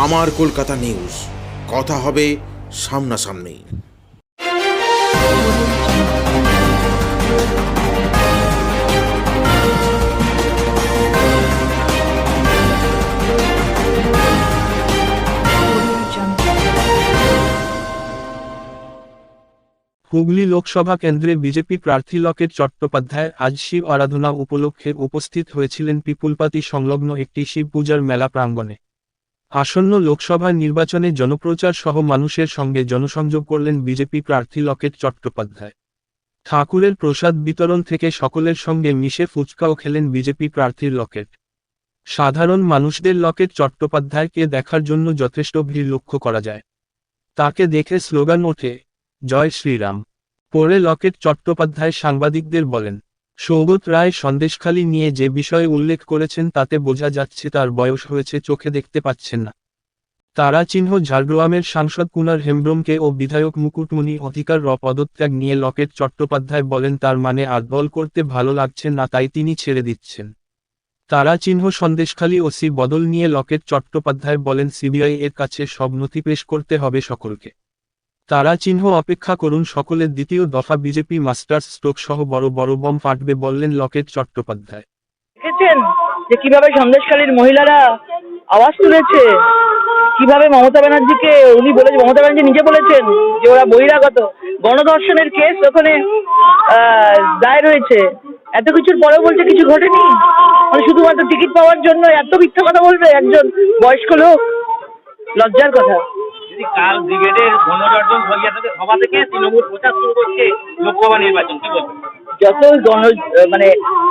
আমার কলকাতা নিউজ, কথা হবে সামনাসামনি। হুগলি লোকসভা কেন্দ্রে বিজেপি প্রার্থী লকেট চট্টোপাধ্যায় আজ শিব আরাধনা উপলক্ষে উপস্থিত হয়েছিলেন পিপুলপাতি সংলগ্ন একটি শিব পূজার মেলা প্রাঙ্গণে। আসন্ন লোকসভা নির্বাচনে জনপ্রচার সহ মানুষের সঙ্গে জনসংযোগ করলেন বিজেপি প্রার্থী লকেট চট্টোপাধ্যায়। ঠাকুরের প্রসাদ বিতরণ থেকে সকলের সঙ্গে মিশে ফুচকাও খেলেন বিজেপি প্রার্থীর লকেট। সাধারণ মানুষদের লকেট চট্টোপাধ্যায়কে দেখার জন্য যথেষ্ট ভিড় লক্ষ্য করা যায়। তাকে দেখে স্লোগান ওঠে, জয় শ্রীরাম। পরে লকেট চট্টোপাধ্যায় সাংবাদিকদের বলেন, সৌগত রায় সন্দেশখালি নিয়ে যে বিষয়ে উল্লেখ করেছেন তাতে বোঝা যাচ্ছে তার বয়স হয়েছে, চোখে দেখতে পাচ্ছেন না। তারা চিহ্ন ঝাড়গ্রামের সাংসদ কুনার হেমব্রমকে ও বিধায়ক মুকুটমণি অধিকার পদত্যাগ নিয়ে লকেট চট্টোপাধ্যায় বলেন তার মানে আর দল করতে ভালো লাগছে না, তাই তিনি ছেড়ে দিচ্ছেন। তারা চিহ্ন সন্দেশখালি ওসি বদল নিয়ে লকেট চট্টোপাধ্যায় বলেন সিবিআই এর কাছে সব নথি পেশ করতে হবে সকলকে। তারা চিহ্ন অপেক্ষা করুন সকলের দ্বিতীয় দফা বিজেপি মাস্টার্স স্ট্রোক সহ বড় বড় বম ফাটবে বললেন লকেট চট্টোপাধ্যায়। দেখেছেন যে কিভাবে সন্দেশখালীর মহিলারা আওয়াজ তুলেছে, কিভাবে মমতা ব্যানার্জিকে উনি বলেছেন, মমতা ব্যানার্জি নিজে বলেছেন যে ওরা বহিরাগত। গণধর্ষণের কেস ওখানে দায়ের হয়েছে, এত কিছুর পরেও বলছে কিছু ঘটেনি। মানে শুধুমাত্র টিকিট পাওয়ার জন্য এত মিথ্যা কথা বলবে একজন বয়স্ক লোক, লজ্জার কথা। কাল ব্রিগেডের গণধর্ষণ সভা থেকে তৃণমূল প্রচার শুরু করছে লোকসভা নির্বাচন, কি বলবেন? যত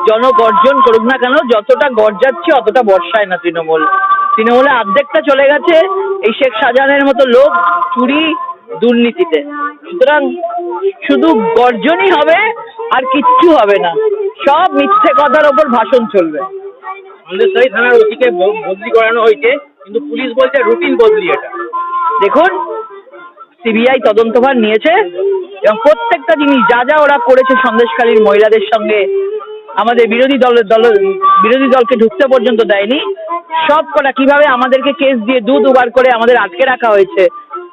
জনগর্জন করুক না কেন, যতটা গর্জাচ্ছে অতটা বর্ষায় না তৃণমূলে অর্ধেকটা চলে গেছে এই শেখ শাহজাহানের মতো লোক চুরি দুর্নীতিতে। সুতরাং শুধু গর্জনই হবে আর কিচ্ছু হবে না, সব মিথ্যে কথার ওপর ভাষণ চলবে। সন্দেশখালী থানার ওসিকে বদলি করানো হয়েছে, কিন্তু পুলিশ বলছে রুটিন বদলি। এটা দেখুন, সিবিআই তদন্তভার নিয়েছে এবং প্রত্যেকটা জিনিস যা যা ওরা করেছে সন্দেশখালীর মহিলাদের সঙ্গে, আমাদের বিরোধী দলকে ঢুকতে পর্যন্ত দেয়নি। সব কটা কিভাবে আমাদেরকে কেস দিয়ে দুবার করে আমাদের আটকে রাখা হয়েছে,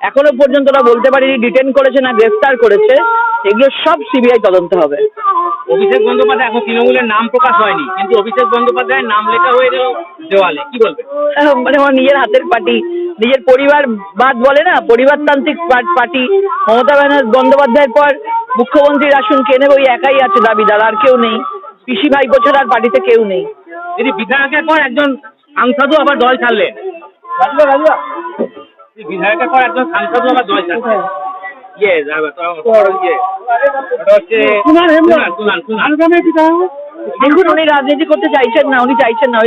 এখনো পর্যন্ত ওরা বলতে পারেনি ডিটেন করেছে না গ্রেফতার করেছে, এগুলো সব সিবিআই তদন্ত হবে। অভিষেক বন্দ্যোপাধ্যায় এখন তৃণমূলের নাম প্রকাশ হয়নি, কিন্তু অভিষেক বন্দ্যোপাধ্যায়ের নাম লেখা হয়ে গেল দেওয়ালে, কি বলবে? মানে আমার নিজের হাতের পার্টি, নিজের পরিবারবাদ বলে না, পরিবারতান্ত্রিক পার্টি। মমতা বন্দ্যোপাধ্যায়ের পর মুখ্যমন্ত্রীর আসন কে নেবে ওই একাই আছে দাবিদার, আর কেউ নেই। পিসি ভাইপো ছাড়া আর পার্টিতে কেউ নেই। যদি বিধায়কের পর একজন সাংসদও আবার দল ছাড়লেন, বিধায়কের পর একজন সাংসদও আবার দল ছাড়লেন, দেখুন উনি রাজনীতি করতে চাইছেন না, ওই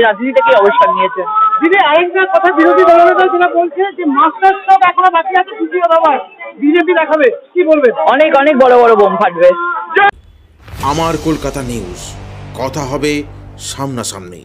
রাজনীতি থেকে অবস্থান নিয়েছেন। দিদি আরেকটা কথা বিরোধী দলনেতা যেটা বলছে যে মাস্টার স্ট্রোক এখনো বাকি আছে, দ্বিতীয় দফার বিজেপি দেখাবে, কি বলবেন? অনেক অনেক বড় বড় বোম ফাটবে। আমার কলকাতা নিউজ, কথা হবে সামনাসামনি।